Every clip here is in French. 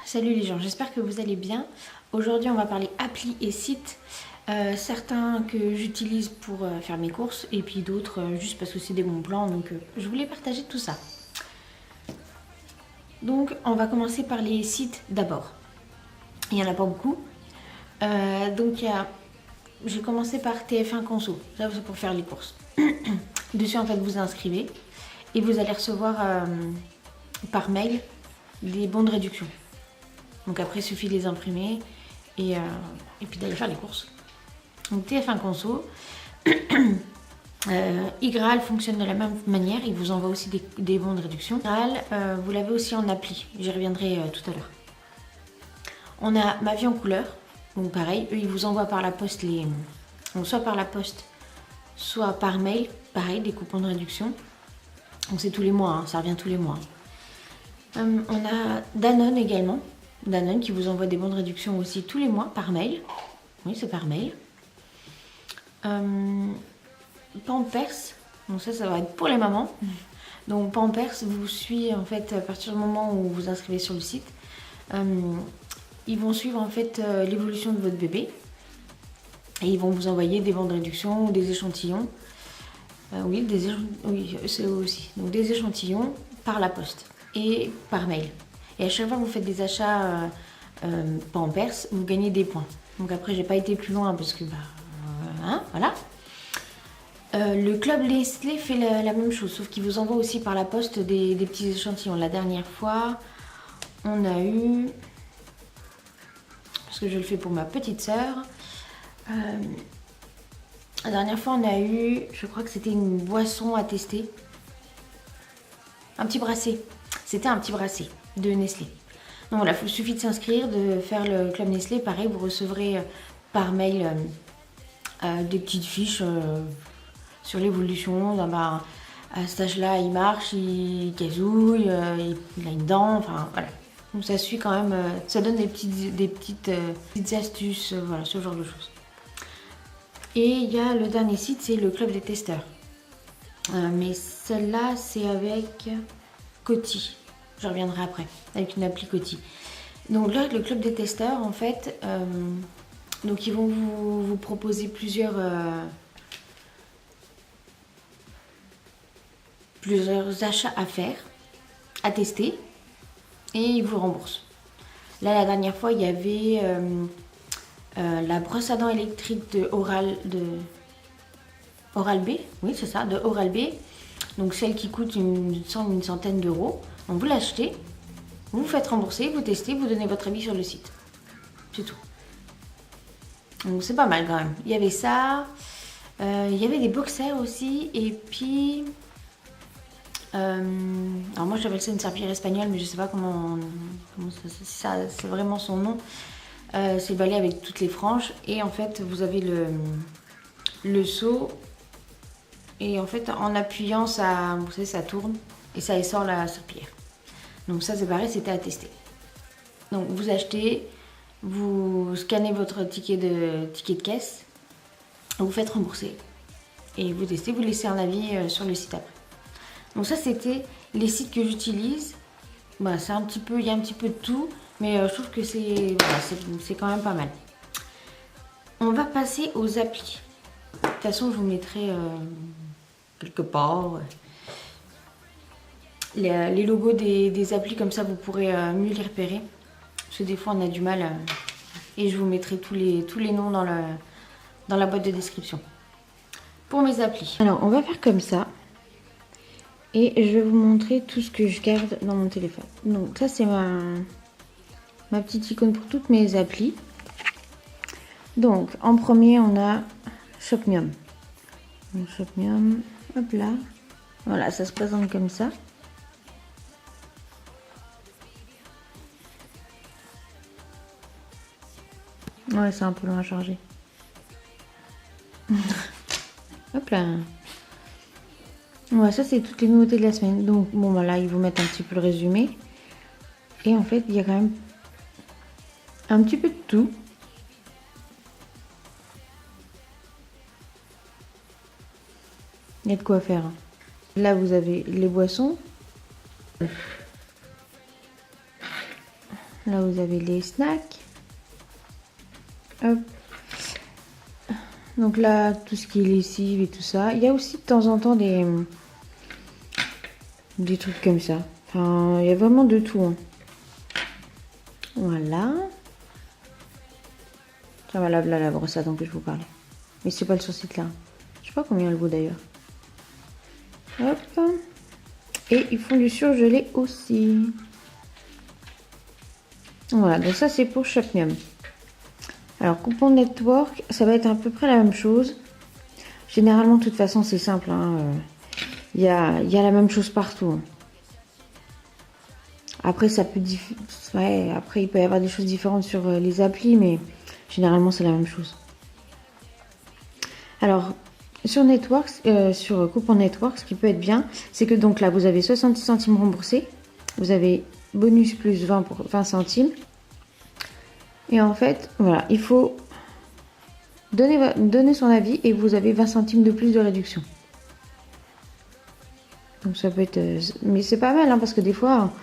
Salut les gens, j'espère que vous allez bien. Aujourd'hui on va parler appli et sites. Certains que j'utilise pour faire mes courses et puis d'autres juste parce que c'est des bons plans, donc je voulais partager tout ça. Donc on va commencer par les sites d'abord. Il n'y en a pas beaucoup. Donc j'ai commencé par TF1 Conso, ça c'est pour faire les courses. Dessus en fait vous inscrivez et vous allez recevoir par mail des bons de réduction. Donc après, il suffit de les imprimer et puis d'aller faire les courses. Donc TF1 Conso. iGraal fonctionne de la même manière. Il vous envoie aussi des bons de réduction. iGraal, vous l'avez aussi en appli. J'y reviendrai tout à l'heure. On a Ma Vie en couleur. Donc pareil, eux, ils vous envoient par la poste donc soit par la poste, soit par mail. Pareil, des coupons de réduction. Donc c'est tous les mois, hein, ça revient tous les mois. On a Danone également. Danone qui vous envoie des bons de réduction aussi tous les mois par mail. Oui, c'est par mail. Pampers, donc ça va être pour les mamans. Donc Pampers vous suit en fait à partir du moment où vous vous inscrivez sur le site. Ils vont suivre en fait l'évolution de votre bébé et ils vont vous envoyer des bons de réduction ou des échantillons. Oui, c'est eux aussi. Donc des échantillons par la poste et par mail. Et à chaque fois que vous faites des achats Pampers, vous gagnez des points. Donc après, j'ai pas été plus loin parce que voilà. Le club Nestlé fait la même chose, sauf qu'il vous envoie aussi par la poste des petits échantillons. La dernière fois, on a eu, parce que je le fais pour ma petite sœur, la dernière fois on a eu, je crois que c'était une boisson à tester, un petit brassé. C'était un petit brassé de Nestlé. Donc voilà, il suffit de s'inscrire, de faire le club Nestlé. Pareil, vous recevrez par mail des petites fiches sur l'évolution. À cet âge-là, il marche, il gazouille, il a une dent, enfin voilà. Donc ça suit quand même, ça donne des petites astuces, voilà, ce genre de choses. Et il y a le dernier site, c'est le club des testeurs. Mais celle-là, c'est avec Coty. Je reviendrai après, avec une appli Coty. Donc là, le club des testeurs, en fait, donc ils vont vous proposer plusieurs achats à faire, à tester, et ils vous remboursent. Là, la dernière fois, il y avait la brosse à dents électrique de Oral-B, oui c'est ça, de Oral-B. Donc celle qui coûte une centaine d'euros. Donc vous l'achetez, vous vous faites rembourser, vous testez, vous donnez votre avis sur le site. C'est tout. Donc c'est pas mal quand même. Il y avait ça, il y avait des boxers aussi, et puis... alors moi j'appelle ça une serpillière espagnole, mais je sais pas comment ça c'est vraiment son nom. C'est le balai avec toutes les franges, et en fait vous avez le seau, et en fait en appuyant ça, vous savez, ça tourne et ça sort la serpillière. Donc ça c'est pareil, c'était à tester. Donc vous achetez, vous scannez votre ticket de caisse, vous faites rembourser et vous testez, vous laissez un avis sur le site après. Donc ça c'était les sites que j'utilise. Bah, c'est un petit peu, il y a un petit peu de tout, mais je trouve que c'est quand même pas mal. On va passer aux applis. De toute façon, je vous mettrai quelque part les logos des applis, comme ça vous pourrez mieux les repérer. Parce que des fois on a du mal, et je vous mettrai tous les noms dans la boîte de description. Pour mes applis. Alors on va faire comme ça. Et je vais vous montrer tout ce que je garde dans mon téléphone. Donc ça c'est ma petite icône pour toutes mes applis. Donc en premier on a Shopmium. Donc Shopmium, hop là. Voilà, ça se présente comme ça. Ouais, c'est un peu long à charger. Hop là. Ouais, ça c'est toutes les nouveautés de la semaine. Donc bon, voilà, ils vous mettent un petit peu le résumé. Et en fait, il y a quand même un petit peu de tout. Il y a de quoi faire. Là, vous avez les boissons. Là, vous avez les snacks. Hop. Donc là, tout ce qui est lessive et tout ça. Il y a aussi de temps en temps des trucs comme ça. Enfin, il y a vraiment de tout. Hein. Voilà. Ça va, là, la brosse à dents que je vous parlais. Mais c'est pas le sur site là. Je sais pas combien elle vaut d'ailleurs. Hop. Et ils font du surgelé aussi. Voilà, donc ça c'est pour Shopmium. Alors, Coupon Network, ça va être à peu près la même chose. Généralement, de toute façon, c'est simple. Il y a la même chose partout. Hein. Après, après, il peut y avoir des choses différentes sur les applis, mais généralement, c'est la même chose. Alors, sur sur Coupon Network, ce qui peut être bien, c'est que donc là, vous avez 70 centimes remboursés. Vous avez bonus plus 20 centimes. Et en fait, voilà, il faut donner son avis et vous avez 20 centimes de plus de réduction. Donc ça peut être... mais c'est pas mal, hein, parce que des fois,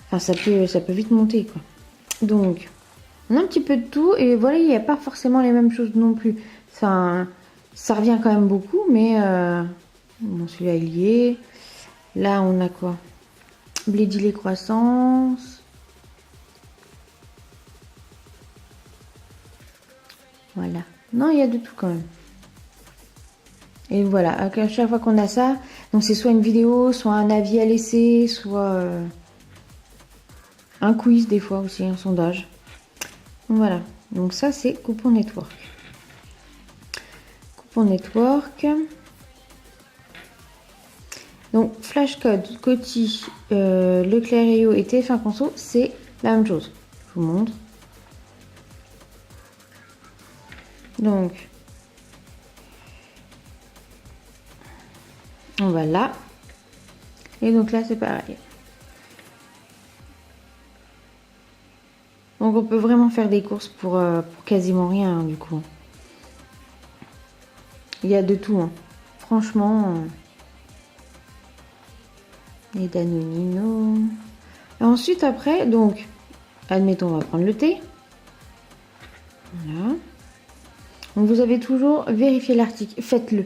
enfin, ça peut vite monter, quoi. Donc, on a un petit peu de tout et voilà, il n'y a pas forcément les mêmes choses non plus. Enfin, ça revient quand même beaucoup, mais... bon, celui-là, il y est. Là, on a quoi? Blédi les croissances. Voilà. Non, il y a de tout quand même. Et voilà, à chaque fois qu'on a ça, donc c'est soit une vidéo, soit un avis à laisser, soit un quiz des fois aussi, un sondage. Voilà, donc ça c'est Coupon Network. Coupon Network. Donc Flashcode, Coty, Leclerc et Yo et TF1 Conso, c'est la même chose. Je vous montre. Donc, on va là. Et donc là, c'est pareil. Donc, on peut vraiment faire des courses pour quasiment rien, hein, du coup. Il y a de tout, hein. Franchement. Et Danonino. Et ensuite, après, donc, admettons, on va prendre le thé. Voilà. Donc vous avez toujours vérifié l'article, faites-le.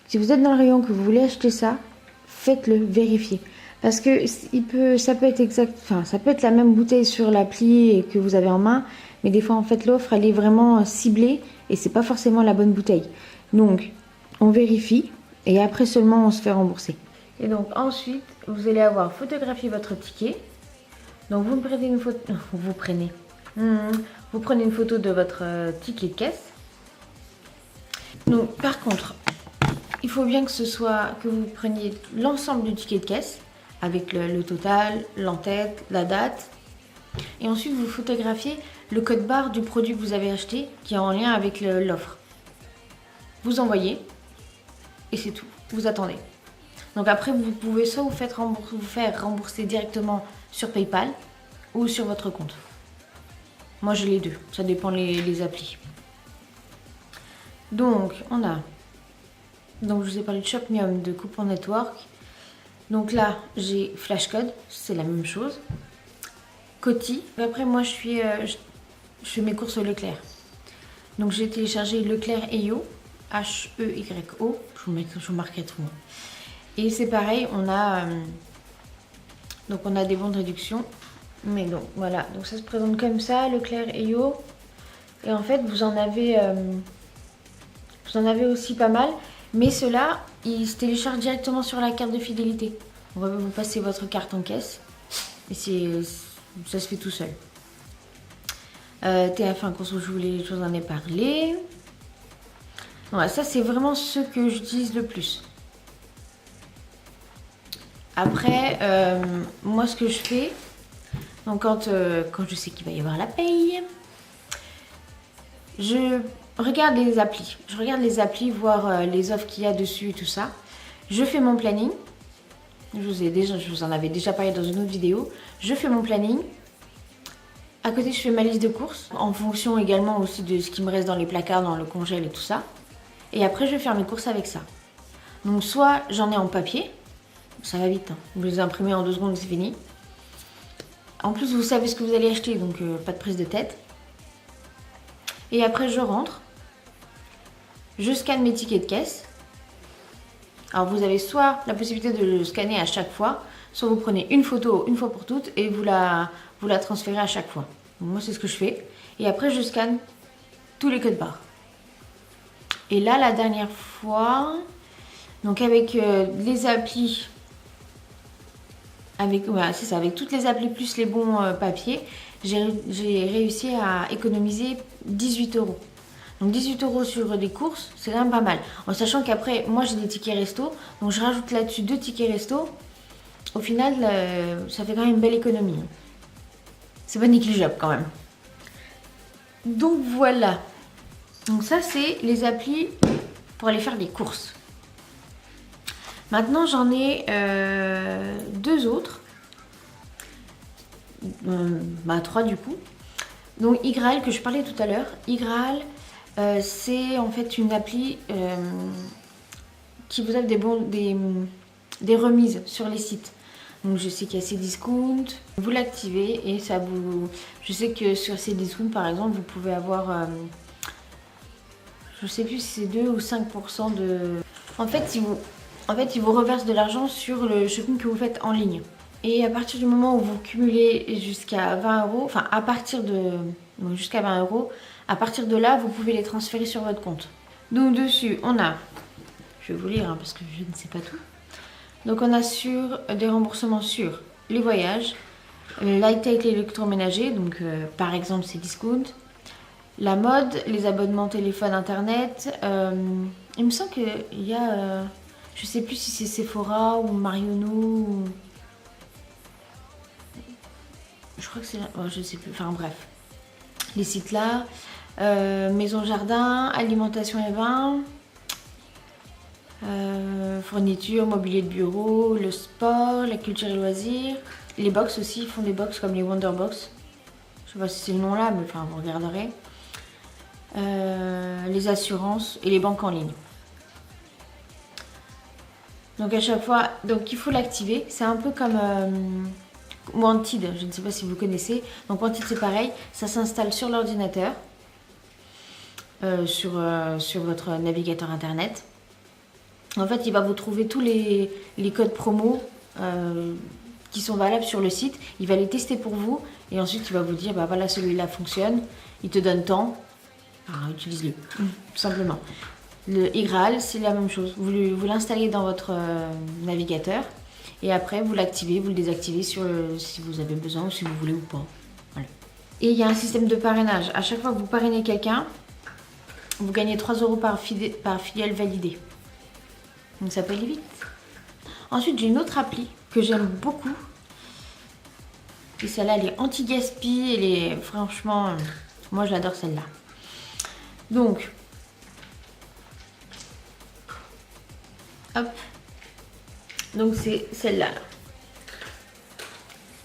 Si vous êtes dans le rayon que vous voulez acheter ça, faites-le, vérifiez. Parce que ça peut être exact, enfin ça peut être la même bouteille sur l'appli que vous avez en main, mais des fois en fait l'offre elle est vraiment ciblée et c'est pas forcément la bonne bouteille. Donc on vérifie et après seulement on se fait rembourser. Et donc ensuite vous allez avoir photographié votre ticket. Donc vous prenez une photo, vous prenez une photo de votre ticket de caisse. Donc par contre, il faut bien que vous preniez l'ensemble du ticket de caisse avec le total, l'entête, la date. Et ensuite vous photographiez le code barre du produit que vous avez acheté qui est en lien avec l'offre. Vous envoyez et c'est tout. Vous attendez. Donc après vous pouvez soit vous faire rembourser directement sur PayPal ou sur votre compte. Moi j'ai les deux, ça dépend les applis. Donc on a, donc je vous ai parlé de Shopmium, de Coupon Network. Donc là j'ai Flashcode, c'est la même chose. Coty, après moi je fais mes courses au Leclerc. Donc j'ai téléchargé Leclerc et Yo, H-E-Y-O, je vous marquerai tout. Et c'est pareil, on a des bons de réduction. Mais donc voilà, donc ça se présente comme ça, Leclerc et Yo. Et en fait vous en avez aussi pas mal. Mais ceux-là, ils se téléchargent directement sur la carte de fidélité. On va vous passer votre carte en caisse. Et ça se fait tout seul. TF1 Conso, je vous en ai parlé. Voilà, ça c'est vraiment ceux que j'utilise le plus. Après, moi ce que je fais, donc quand je sais qu'il va y avoir la paye, je regarde les applis. Je regarde les applis, voir les offres qu'il y a dessus et tout ça. Je fais mon planning. Je vous en avais déjà parlé dans une autre vidéo. Je fais mon planning. À côté, je fais ma liste de courses, en fonction également aussi de ce qui me reste dans les placards, dans le congèle et tout ça. Et après, je vais faire mes courses avec ça. Donc soit j'en ai en papier, ça va vite, hein. Vous les imprimez en 2 secondes, c'est fini. En plus, vous savez ce que vous allez acheter, donc pas de prise de tête. Et après, je rentre. Je scanne mes tickets de caisse. Alors, vous avez soit la possibilité de le scanner à chaque fois, soit vous prenez une photo une fois pour toutes et vous la transférez à chaque fois. Donc, moi, c'est ce que je fais. Et après, je scanne tous les codes barres. Et là, la dernière fois, donc avec les applis, c'est ça, avec toutes les applis plus les bons papiers, j'ai réussi à économiser 18 euros. Donc 18 euros sur des courses, c'est quand même pas mal. En sachant qu'après, moi j'ai des tickets resto, donc je rajoute là-dessus 2 tickets resto. Au final, ça fait quand même une belle économie. C'est pas négligeable quand même. Donc voilà. Donc ça, c'est les applis pour aller faire des courses. Maintenant, j'en ai 2 autres. 3 du coup. Donc iGraal, que je parlais tout à l'heure. iGraal, c'est en fait une appli qui vous offre des remises sur les sites. Donc je sais qu'il y a Cdiscount, vous l'activez et ça vous... Je sais que sur Cdiscount par exemple, vous pouvez avoir... je sais plus si c'est 2 ou 5% de... En fait, ils vous reversent de l'argent sur le shopping que vous faites en ligne. Et à partir du moment où vous cumulez jusqu'à 20 euros, enfin à partir de... jusqu'à 20 euros, à partir de là, vous pouvez les transférer sur votre compte. Donc dessus, on a... Je vais vous lire parce que je ne sais pas tout. Donc on a sur des remboursements sur les voyages, l'high-tech, l'électroménager, donc par exemple Cdiscount, la mode, les abonnements téléphone, internet. Il me semble qu'il y a, je sais plus si c'est Sephora ou Marionneau ou... Je crois que c'est... Oh, je sais plus, enfin bref. Les sites là, maison jardin, alimentation et vin... fourniture, mobilier de bureau, le sport, la culture et loisirs. Les box aussi, ils font des box comme les Wonder Box. Je sais pas si c'est le nom là, mais enfin vous regarderez. Les assurances et les banques en ligne. Donc à chaque fois, donc il faut l'activer. C'est un peu comme Wanted, je ne sais pas si vous connaissez. Donc Wanted c'est pareil, ça s'installe sur l'ordinateur, sur votre navigateur internet. En fait, il va vous trouver tous les codes promo qui sont valables sur le site. Il va les tester pour vous et ensuite il va vous dire bah voilà, celui-là fonctionne. Il te donne tant. Alors, utilise-le, tout simplement. Le iGraal, c'est la même chose. Vous l'installez dans votre navigateur et après vous l'activez, vous le désactivez si vous avez besoin ou si vous voulez ou pas. Voilà. Et il y a un système de parrainage. À chaque fois que vous parrainez quelqu'un, vous gagnez 3 euros par filiale validée. Donc ça peut aller vite. Ensuite, j'ai une autre appli que j'aime beaucoup. Et celle-là, elle est anti-gaspi. Elle est franchement... moi, j'adore celle-là. Donc... hop. Donc c'est celle-là.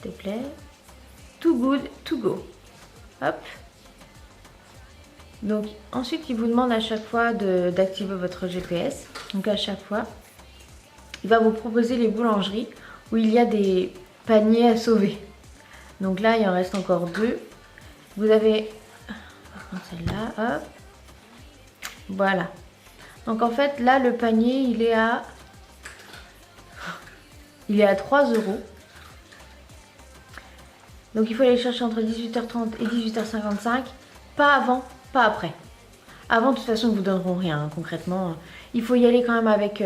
S'il te plaît. Too good to go. Hop. Donc ensuite, il vous demande à chaque fois d'activer votre GPS. Donc à chaque fois, il va vous proposer les boulangeries où il y a des paniers à sauver. Donc là, il en reste encore 2. Vous avez celle-là, hop. Voilà. Donc en fait, là, le panier, il est à 3 euros. Donc il faut aller chercher entre 18h30 et 18h55. Pas avant, pas après. Avant, de toute façon, ils ne vous donneront rien, hein, concrètement. Il faut y aller quand même avec...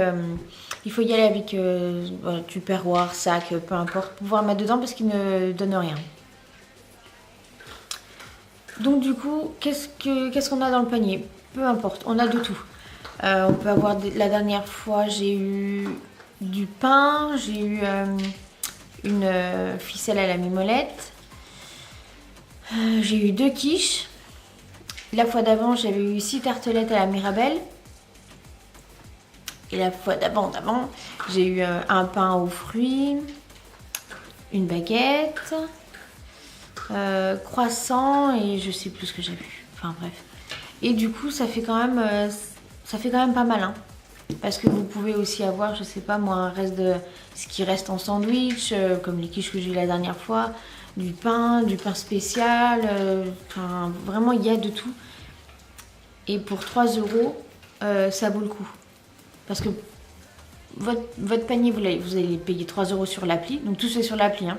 Tupperware, sac, peu importe, pour pouvoir mettre dedans parce qu'ils ne donnent rien. Donc du coup, qu'est-ce qu'on a dans le panier? Peu importe, on a de tout. On peut avoir... La dernière fois, j'ai eu du pain, j'ai eu une ficelle à la mimolette. J'ai eu 2 quiches. La fois d'avant, j'avais eu 6 tartelettes à la Mirabelle. Et la fois d'avant, j'ai eu un pain aux fruits, une baguette, croissant et je sais plus ce que j'ai vu. Enfin bref. Et du coup, ça fait quand même pas mal. Hein. Parce que vous pouvez aussi avoir, je sais pas moi, un reste de ce qui reste en sandwich, comme les quiches que j'ai eu la dernière fois. du pain spécial. Enfin, vraiment, il y a de tout. Et pour 3 euros, ça vaut le coup. Parce que votre panier, vous allez payer 3 euros sur l'appli. Donc tout c'est sur l'appli. Hein.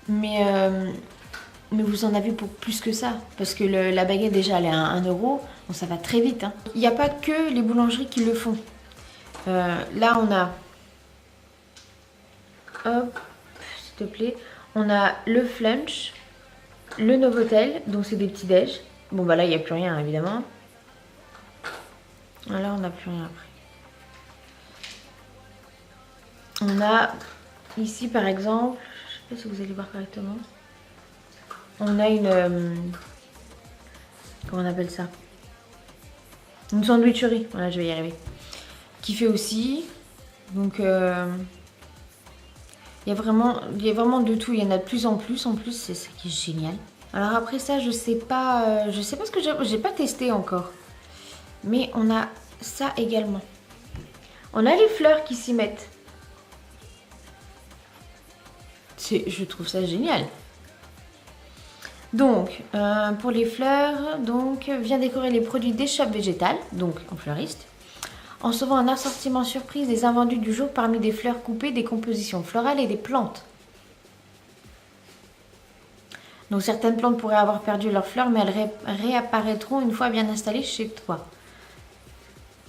Mais vous en avez pour plus que ça. Parce que la baguette, déjà, elle est à 1 euro. Donc ça va très vite. Hein. Il n'y a pas que les boulangeries qui le font. Là, on a... Hop, s'il te plaît. On a le Flunch, le Novotel. Donc c'est des petits déj. Bon, bah là, il n'y a plus rien, évidemment. Là, on n'a plus rien après. On a ici, par exemple... Je ne sais pas si vous allez voir correctement. On a une... comment on appelle ça? Une sandwicherie. Voilà, je vais y arriver. Qui fait aussi. Donc, il y a vraiment de tout. Il y en a de plus en plus. En plus, c'est ça qui est génial. Alors après ça, je sais pas ce que j'ai pas testé encore. Mais on a ça également. On a les fleurs qui s'y mettent. Je trouve ça génial. Donc, pour les fleurs, donc, viens décorer les produits des shops végétales, donc en fleuriste, en sauvant un assortiment surprise des invendus du jour parmi des fleurs coupées, des compositions florales et des plantes. Donc certaines plantes pourraient avoir perdu leurs fleurs, mais elles réapparaîtront une fois bien installées chez toi.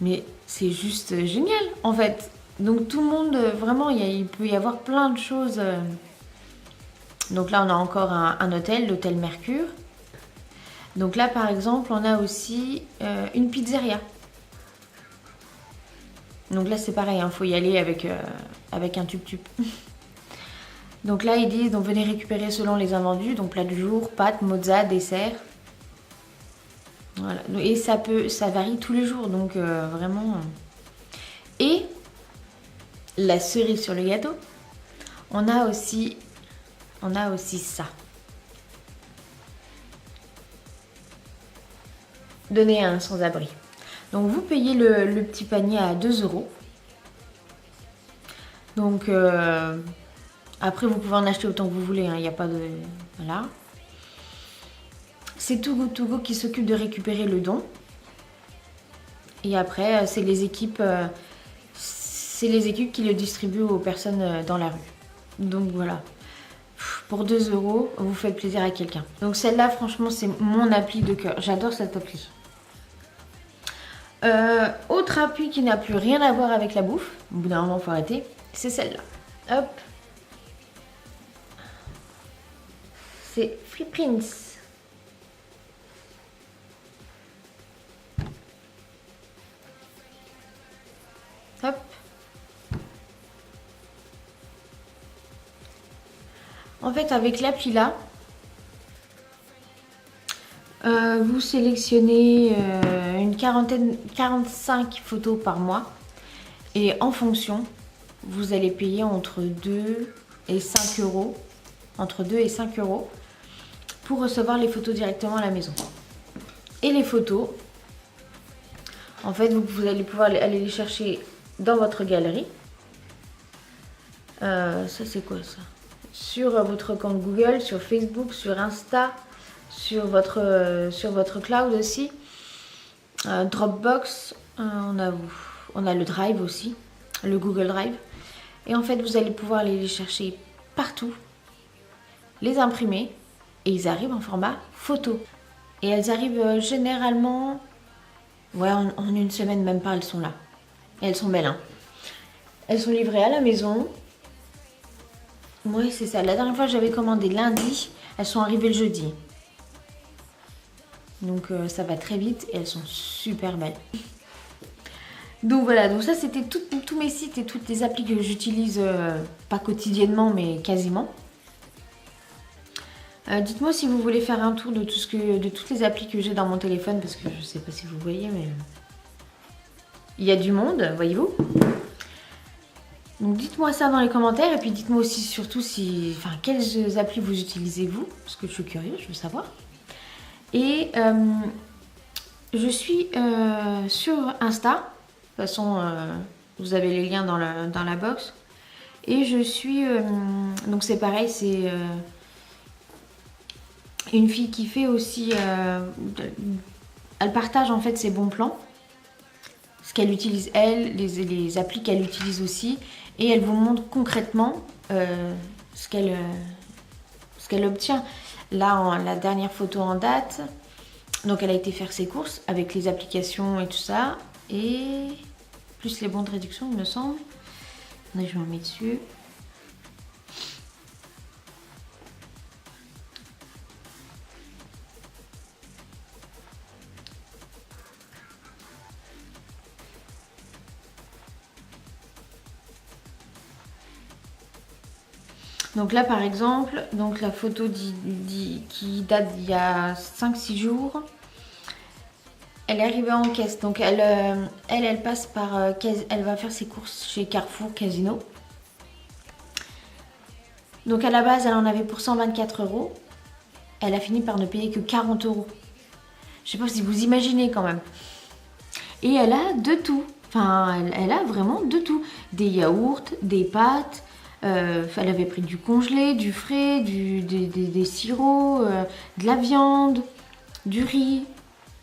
Mais c'est juste génial, en fait. Donc tout le monde, vraiment, il peut y avoir plein de choses. Donc là, on a encore un hôtel, l'hôtel Mercure. Donc là, par exemple, on a aussi une pizzeria. Donc là, c'est pareil, il faut y aller avec un tube-tube. Donc là, ils disent, donc venez récupérer selon les invendus, donc plat du jour, pâtes, mozza, dessert. Voilà. Et ça varie tous les jours, donc vraiment. Et la cerise sur le gâteau, on a aussi ça. Donner à un sans-abri. Donc vous payez le petit panier à 2 euros. Donc après vous pouvez en acheter autant que vous voulez, il n'y a pas de... Voilà. C'est Too Good To Go qui s'occupe de récupérer le don. Et après c'est les équipes qui le distribuent aux personnes dans la rue. Donc voilà. Pour 2 euros, vous faites plaisir à quelqu'un. Donc celle-là, franchement, c'est mon appli de cœur. J'adore cette appli. Autre appli qui n'a plus rien à voir avec la bouffe, au bout d'un moment, il faut arrêter, c'est celle-là. Hop. C'est Flipprints. Hop. En fait, avec l'appli là, vous sélectionnez une 45 photos par mois. Et en fonction, vous allez payer entre 2 et 5 euros. Entre 2 et 5 euros pour recevoir les photos directement à la maison. Et les photos, en fait, vous allez pouvoir aller les chercher dans votre galerie. Ça, c'est quoi ça? Sur votre compte Google, sur Facebook, sur Insta, sur votre cloud aussi. Dropbox, on a le Drive aussi, le Google Drive. Et en fait, vous allez pouvoir aller les chercher partout, les imprimer, et ils arrivent en format photo. Et elles arrivent généralement, ouais, en une semaine, même pas, elles sont là. Et elles sont belles, hein. Elles sont livrées à la maison. Oui, c'est ça. La dernière fois, j'avais commandé lundi. Elles sont arrivées le jeudi. Donc, ça va très vite et elles sont super belles. Donc voilà, donc ça c'était tous mes sites et toutes les applis que j'utilise, pas quotidiennement, mais quasiment. Dites-moi si vous voulez faire un tour de toutes les applis que j'ai dans mon téléphone, parce que je sais pas si vous voyez, mais il y a du monde, voyez-vous. Donc dites-moi ça dans les commentaires, et puis dites-moi aussi surtout quelles applis vous utilisez vous, parce que je suis curieuse, je veux savoir. Et je suis sur Insta, de toute façon vous avez les liens dans la box. Et je suis... donc c'est pareil, c'est une fille qui fait aussi... elle partage en fait ses bons plans. Ce qu'elle utilise elle, les applis qu'elle utilise aussi. Et elle vous montre concrètement ce qu'elle obtient. Là, la dernière photo en date, donc elle a été faire ses courses avec les applications et tout ça. Et plus les bons de réduction, il me semble. Attendez, je m'en mets dessus. Donc là par exemple, donc la photo qui date d'il y a 5-6 jours, elle est arrivée en caisse. Donc elle passe par, elle va faire ses courses chez Carrefour Casino. Donc à la base elle en avait pour 124 €. Elle a fini par ne payer que 40 €. Je sais pas si vous imaginez quand même. Et elle a de tout. Enfin elle a vraiment de tout. Des yaourts, des pâtes. Elle avait pris du congelé, du frais, des sirops, de la viande, du riz,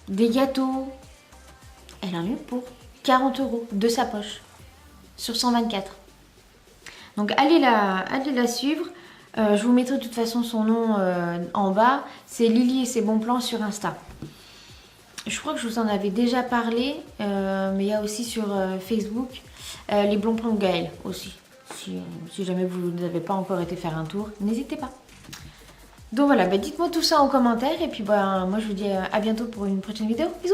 des gâteaux. Elle en a eu pour 40 € de sa poche sur 124. Donc allez la suivre. Je vous mettrai de toute façon son nom en bas. C'est Lily et ses bons plans sur Insta. Je crois que je vous en avais déjà parlé, mais il y a aussi sur Facebook les bons plans de Gaëlle aussi. Si jamais vous n'avez pas encore été faire un tour, n'hésitez pas. Donc voilà, bah dites-moi tout ça en commentaire et puis bah, moi je vous dis à bientôt pour une prochaine vidéo. Bisous.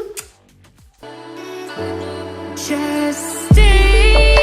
Just stay.